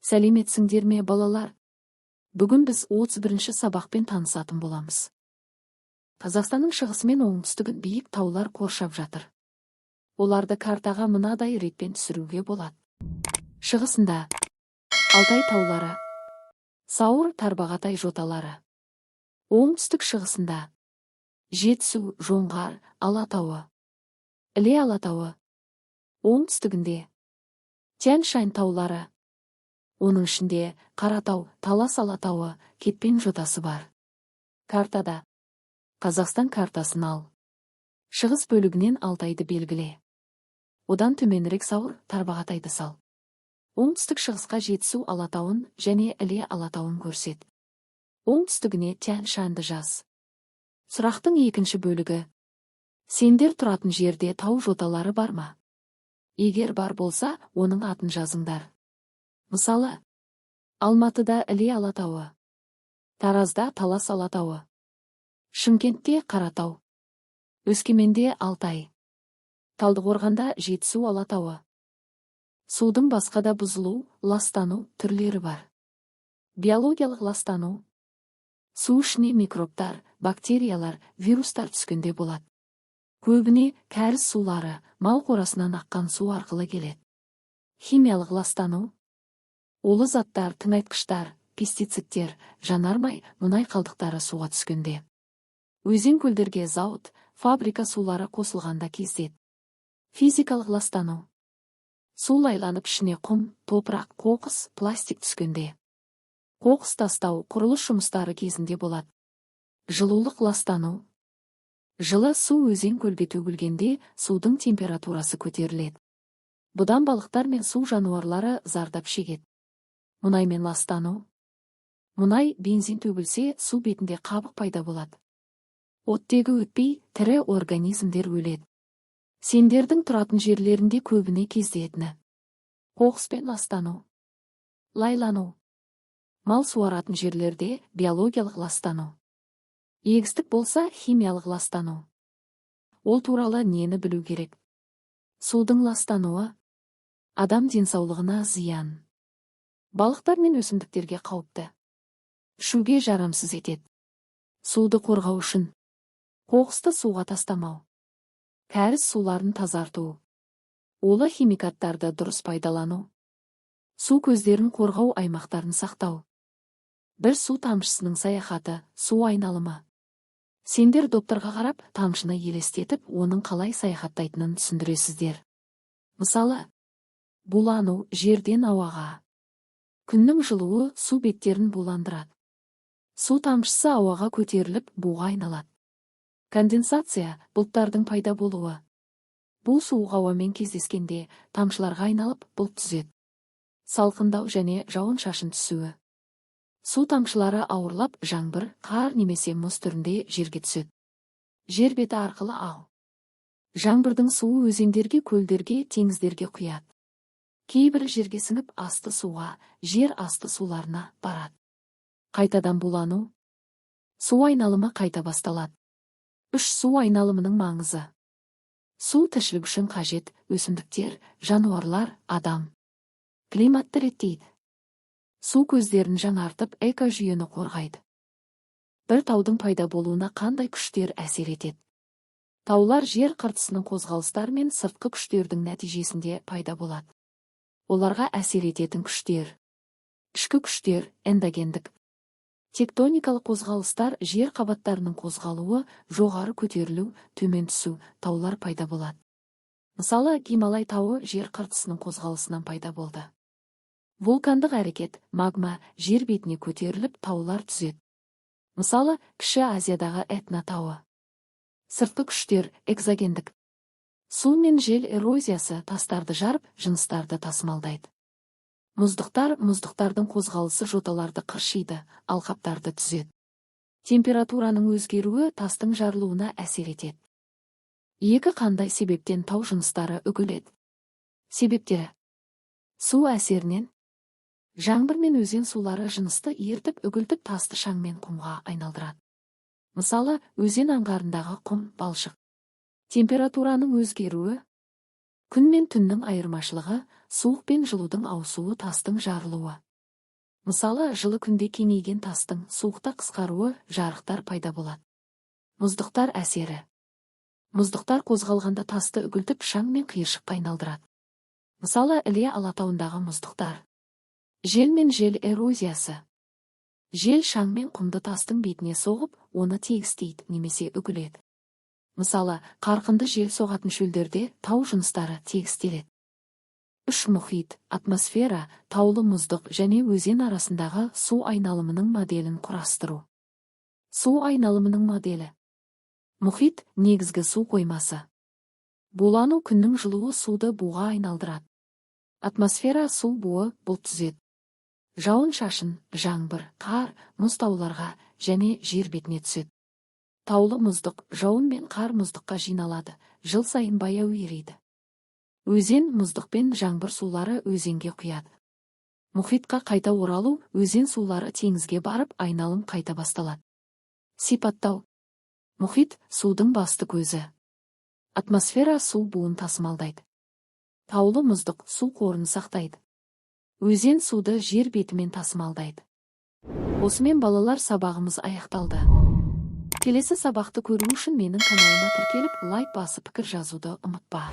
Сәлеметсіңдер ме, балалар? Бүгін біз 31-ші сабақпен танысатын боламыз. Қазақстанның шығысы мен оңтүстігін биік таулар қоршап жатыр. Оларды картаға мынадай ретпен түсіруге болады. Шығысында Алтай таулары, Сауыр Тарбағатай жоталары. Оңтүстік шығысында Жетісу, Жоңғар, Алатауы, Іле Алатауы. Оңтүстігінде Тянь-Шань таулары. Оның ішінде Қаратау, Талас Алатауы, Кетпен жотасы бар. Картада Қазақстан картасын ал. Шығыс бөлігінен Алтайды белгіле. Одан төменірек Сауыр, Тарбағатайды сал. Оңтүстік шығысқа Жетісу Алатауын және Іле Алатауын көрсет. Оңтүстігіне Тянь-Шаньды жаз. Сұрақтың екінші бөлігі. Сендер тұратын жерде тау жоталары бар ма? Егер бар болса, оның атын жазыңдар. Мысалы, Алматыда Іле Алатауы, Таразда Талас Алатауы, Шымкентте Қаратау, Өскеменде Алтай, Талдықорғанда Жетісу Алатауы. Судың басқа да бұзылу, ластану түрлері бар. Биологиялық ластану. Су ішіне микробтар, бактериялар, вирустар түскенде болады. Көбіне кәріз сулары, мал қорасынан аққан су арқылы келеді. Химиялық ластану. Улы заттар, тыңайтқыштар, пестицидтер, жанармай, мұнай қалдықтары суға түскенде. Өзен көлдерге зауыт, фабрика сулары қосылғанда кездет. Физикалық ластану. Су лайланып ішіне құм, топырақ, қоқыс, пластик түскенде. Қоқыс тастау, құрылыс жұмыстары кезінде болады. Жылулық ластану. Жылы су өзен көлге төгілгенде судың температурасы көтеріледі. Бұдан балықтар мен су жануарлары зардап шегеді. Мұнаймен ластану. Мұнай, бензин төгілсе, су бетінде қабық пайда болады. Оттегі өтпей, тірі организмдер өледі. Сендердің тұратын жерлерінде көбіне кездесетіні. Қоқыспен ластану. Лайлану. Мал суаратын жерлерде биологиялық ластану. Егістік болса, химиялық ластану. Ол туралы нені білу керек? Судың ластануы адам денсаулығына зиян. Балықтар мен өсімдіктерге қауіпті. Ішуге жарамсыз етеді. Суды қорғау үшін қоқысты суға тастамау. Кәріз суларын тазарту. Улы химикаттарды дұрыс пайдалану. Су көздерін қорғау аймақтарын сақтау. Бір су тамшысының саяхаты, су айналымы. Сендер докторға қарап, тамшыны елестетіп, оның қалай саяхаттайтынын түсіндіресіздер. Мысалы, булану жерден ауаға. Күннің жылуы су беттерін буландырады. Су тамшысы ауаға көтеріліп, буға айналады. Конденсация – бұлттардың пайда болуы. Бұл суық ауамен кездескенде тамшыларға айналып, бұлт түзеді. Салқындау және жауын-шашын түсуі. Су тамшылары ауырлап, жаңбыр, қар немесе мұз түрінде жерге түседі. Жер беті арқылы ағу. Жаңбырдың суы өзендерге, көлдерге, теңіздерге құяды. Кейбір жерге сіңіп асты суға, жер асты суларына барады. Қайтадан булану. Су айналымы қайта басталады. 3 су айналымының маңызы. Су тіршілік үшін қажет, өсімдіктер, жануарлар, адам. Климатты реттейді. Су көздерін жаңартып, экожүйені қорғайды. Бір таудың пайда болуына қандай күштер әсер етеді? Таулар жер қыртысының қозғалыстар мен сыртқы күштердің нәтижесінде пайда болады. Оларға әсер ететін күштер. Ішкі күштер, эндогендік. Тектоникалық қозғалыстар жер қабаттарының қозғалуы, жоғары көтерілу, төмен түсу, таулар пайда болады. Мысалы, Гималай тауы жер қыртысының қозғалысынан пайда болды. Вулкандық әрекет, магма, жер бетіне көтеріліп, таулар түзеді. Мысалы, Кіші Азиядағы Этна тауы. Сыртқы күштер, экзогендік. Су мен жел эрозиясы тастарды жарып, жыныстарды тасымалдайды. Мұздықтар, мұздықтардың қозғалысы жоталарды қыршиды, алқаптарды түзеді. Температураның өзгеруі тастың жарылуына әсер етеді. Екі қандай себептен тау жыныстары үгіледі? Себептері. Су әсерінен. Жаңбыр мен өзен сулары жынысты ертіп, үгілтіп тасты шаң мен құмға айналдырады. Мысалы, өзен аңғарындағы құм, балшық. Температураның өзгеруі. Күн мен түннің айырмашылығы, суық пен жылудың ауысуы тастың жарылуы. Мысалы, жылы күнде кеңейген тастың суықта қысқаруы жарықтар пайда болады. Мұздықтар әсері. Мұздықтар қозғалғанда тасты үгілтіп шаң мен қиыршыққа айналдырады. Мысалы, Іле алатауындағы мұздықтар. Жел мен жел эрозиясы. Жел шаң мен құмды тастың бетіне соғып, оны тегістейді немесе үгіледі. Мысалы, қарқынды жел соғатын шөлдерде тау жыныстары тегістеледі. 3. Мұхит, атмосфера, таулы мұздық және өзен арасындағы су айналымының моделін құрастыру. Су айналымының моделі. Мұхит – негізгі су қоймасы. Булану күннің жылуы суды буға айналдырады. Атмосфера су буы бұлт түзеді. Жауын шашын, жаңбыр, қар, мұз тауларға және жер бетіне түседі. Таулы мұздық, жауын мен қар мұздыққа жиналады, жыл сайын баяу ериді. Өзен мұздық пен жаңбыр сулары өзенге құяды. Мұхитқа қайта оралу, өзен сулары теңізге барып, айналым қайта басталады. Сипаттау. Мұхит – судың басты көзі. Атмосфера су буын тасымалдайды. Таулы мұздық су қорын сақтайды. Өзен суды жер бетімен тасымалдайды. Осымен балалар, сабағымыз аяқталды. Келесі сабақты көру үшін менің каналыма тіркеліп, лайк басып пікір жазуды ұмытпа.